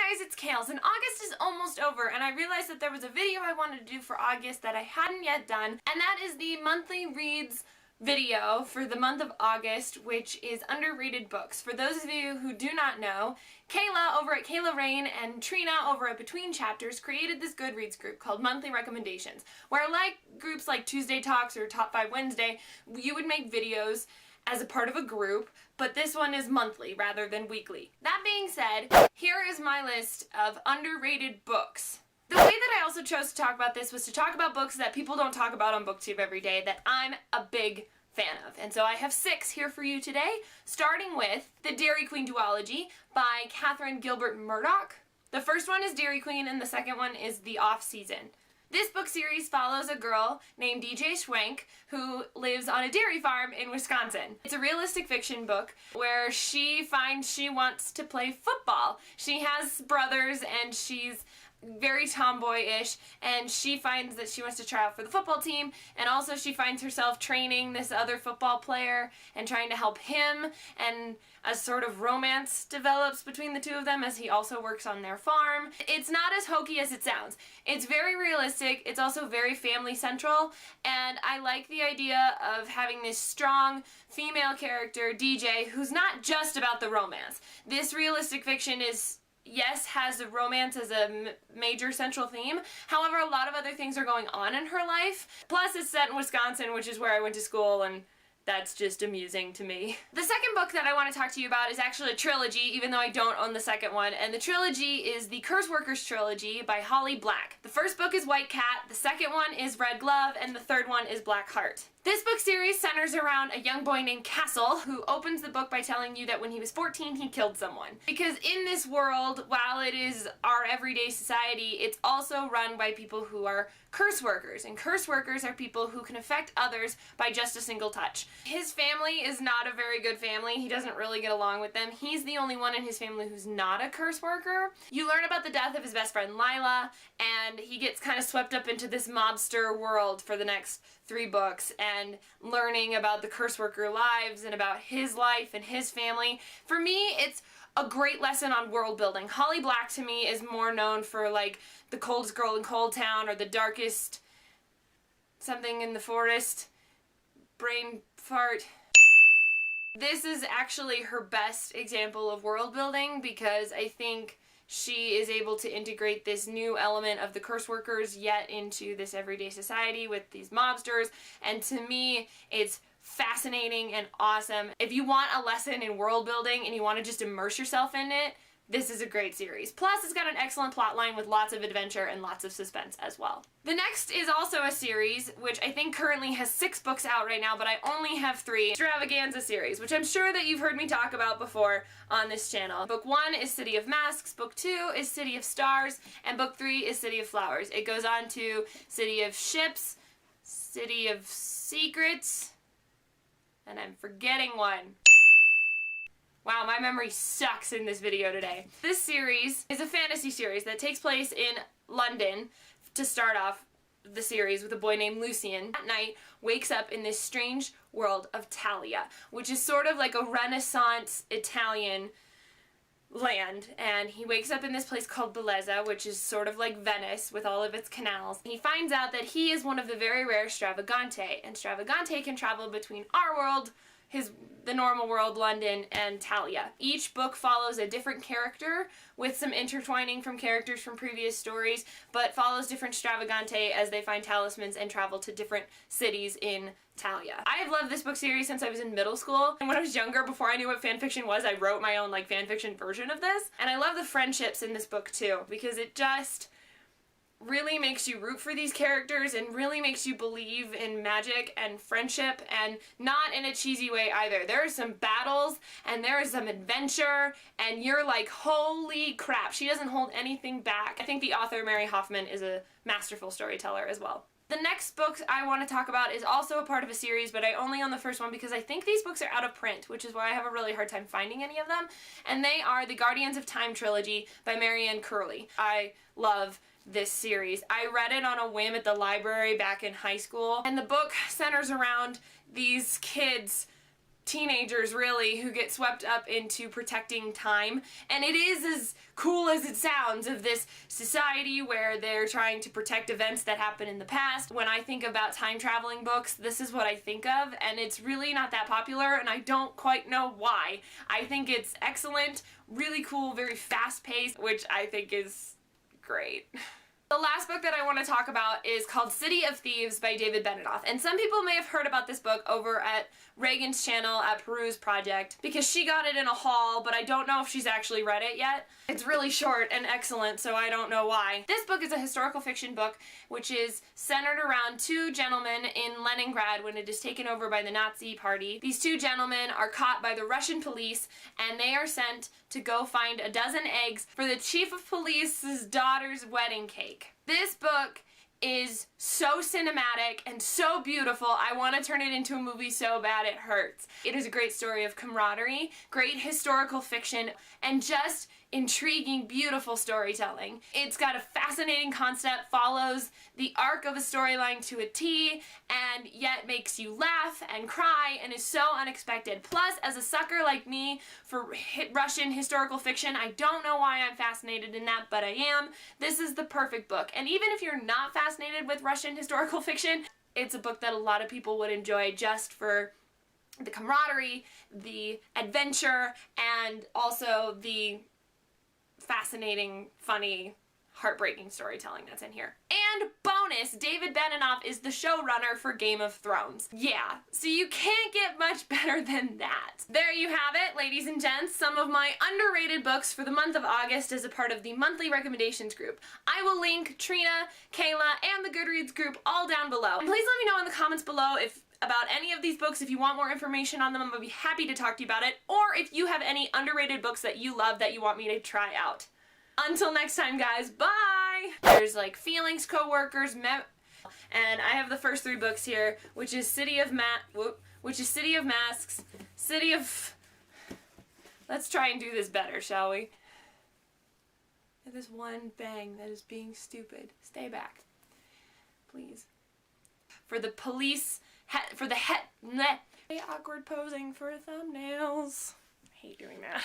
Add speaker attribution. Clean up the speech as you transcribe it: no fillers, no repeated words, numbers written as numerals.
Speaker 1: guys, it's Kales, and August is almost over, and I realized that there was a video I wanted to do for August that I hadn't yet done, and that is the monthly reads video for the month of August, which is underrated books. For those of you who do not know, Kayla over at Kayla Rain and Trina over at Between Chapters created this Goodreads group called Monthly Recommendations, where like groups like Tuesday Talks or Top 5 Wednesday, you would make videos as a part of a group, but this one is monthly rather than weekly. That being said, here is my list of underrated books. The way that I also chose to talk about this was to talk about books that people don't talk about on BookTube every day that I'm a big fan of. And so I have 6 here for you today, starting with The Dairy Queen Duology by Catherine Gilbert Murdock. The first one is Dairy Queen and the second one is The Off Season. This book series follows a girl named DJ Schwenk who lives on a dairy farm in Wisconsin. It's a realistic fiction book where she finds she wants to play football. She has brothers and she's very tomboyish, and she finds that she wants to try out for the football team, and also she finds herself training this other football player and trying to help him, and a sort of romance develops between the two of them as he also works on their farm. It's not as hokey as it sounds. It's very realistic, it's also very family central, and I like the idea of having this strong female character, DJ, who's not just about the romance. This realistic fiction yes, has the romance as a major central theme. However, a lot of other things are going on in her life. Plus, it's set in Wisconsin, which is where I went to school, and that's just amusing to me. The second book that I want to talk to you about is actually a trilogy, even though I don't own the second one, and the trilogy is the Curse Workers Trilogy by Holly Black. The first book is White Cat, the second one is Red Glove, and the third one is Black Heart. This book series centers around a young boy named Castle who opens the book by telling you that when he was 14 he killed someone. Because in this world, while it is our everyday society, it's also run by people who are curse workers, and curse workers are people who can affect others by just a single touch. His family is not a very good family. He doesn't really get along with them. He's the only one in his family who's not a curse worker. You learn about the death of his best friend Lila, and he gets kind of swept up into this mobster world for the next 3 books, and learning about the curse worker lives and about his life and his family. For me, it's a great lesson on world building. Holly Black to me is more known for like The Coldest Girl in Cold Town or The Darkest something in the Forest, Brain Fart. This is actually her best example of world building because I think she is able to integrate this new element of the curse workers yet into this everyday society with these mobsters, and to me it's fascinating and awesome. If you want a lesson in world building and you want to just immerse yourself in it, this is a great series. Plus, it's got an excellent plot line with lots of adventure and lots of suspense as well. The next is also a series, which I think currently has 6 books out right now, but I only have 3. STRAVANGANZA series, which I'm sure that you've heard me talk about before on this channel. Book 1 is City of Masks, Book 2 is City of Stars, and Book 3 is City of Flowers. It goes on to City of Ships, City of Secrets, and I'm forgetting one. Wow, my memory sucks in this video today. This series is a fantasy series that takes place in London to start off the series with a boy named Lucian. That night, wakes up in this strange world of Talia, which is sort of like a Renaissance Italian land, and he wakes up in this place called Bellezza, which is sort of like Venice with all of its canals. He finds out that he is one of the very rare Stravagante, and Stravagante can travel between our world, the normal world, London, and Talia. Each book follows a different character with some intertwining from characters from previous stories, but follows different Stravagante as they find talismans and travel to different cities in Talia. I have loved this book series since I was in middle school, and when I was younger, before I knew what fanfiction was, I wrote my own like fanfiction version of this. And I love the friendships in this book too, because it just really makes you root for these characters and really makes you believe in magic and friendship, and not in a cheesy way either. There are some battles and there is some adventure and you're like, holy crap, she doesn't hold anything back. I think the author Mary Hoffman is a masterful storyteller as well. The next book I want to talk about is also a part of a series, but I only own the first one because I think these books are out of print, which is why I have a really hard time finding any of them, and they are the Guardians of Time Trilogy by Marianna Curley. I love this series. I read it on a whim at the library back in high school, and the book centers around these kids teenagers, really, who get swept up into protecting time. And it is as cool as it sounds, of this society where they're trying to protect events that happened in the past. When I think about time traveling books, this is what I think of, and it's really not that popular, and I don't quite know why. I think it's excellent, really cool, very fast-paced, which I think is great. The last book that I want to talk about is called City of Thieves by David Benioff, and some people may have heard about this book over at Reagan's channel at Peruse Project because she got it in a haul, but I don't know if she's actually read it yet. It's really short and excellent, so I don't know why. This book is a historical fiction book which is centered around two gentlemen in Leningrad when it is taken over by the Nazi Party. These two gentlemen are caught by the Russian police, and they are sent to go find a dozen eggs for the chief of police's daughter's wedding cake. This book is so cinematic and so beautiful. I want to turn it into a movie so bad it hurts. It is a great story of camaraderie, great historical fiction, and just intriguing, beautiful storytelling. It's got a fascinating concept, follows the arc of a storyline to a T, and yet makes you laugh and cry and is so unexpected. Plus, as a sucker like me for Russian historical fiction, I don't know why I'm fascinated in that, but I am. This is the perfect book. And even if you're not fascinated with Russian historical fiction, it's a book that a lot of people would enjoy just for the camaraderie, the adventure, and also the fascinating, funny, heartbreaking storytelling that's in here. And bonus, David Benioff is the showrunner for Game of Thrones. Yeah, so you can't get much better than that. There you have it, ladies and gents, some of my underrated books for the month of August as a part of the Monthly Recommendations Group. I will link Trina, Kayla, and the Goodreads group all down below. And please let me know in the comments below about any of these books. If you want more information on them, I'm going to be happy to talk to you about it, or if you have any underrated books that you love that you want me to try out. Until next time, guys, bye! There's like Feelings, Coworkers, and I have the first three books here, which is City of Masks, City of... Let's try and do this better, shall we? This one bang that is being stupid. Stay back, please. For the police... Very awkward posing for thumbnails. I hate doing that.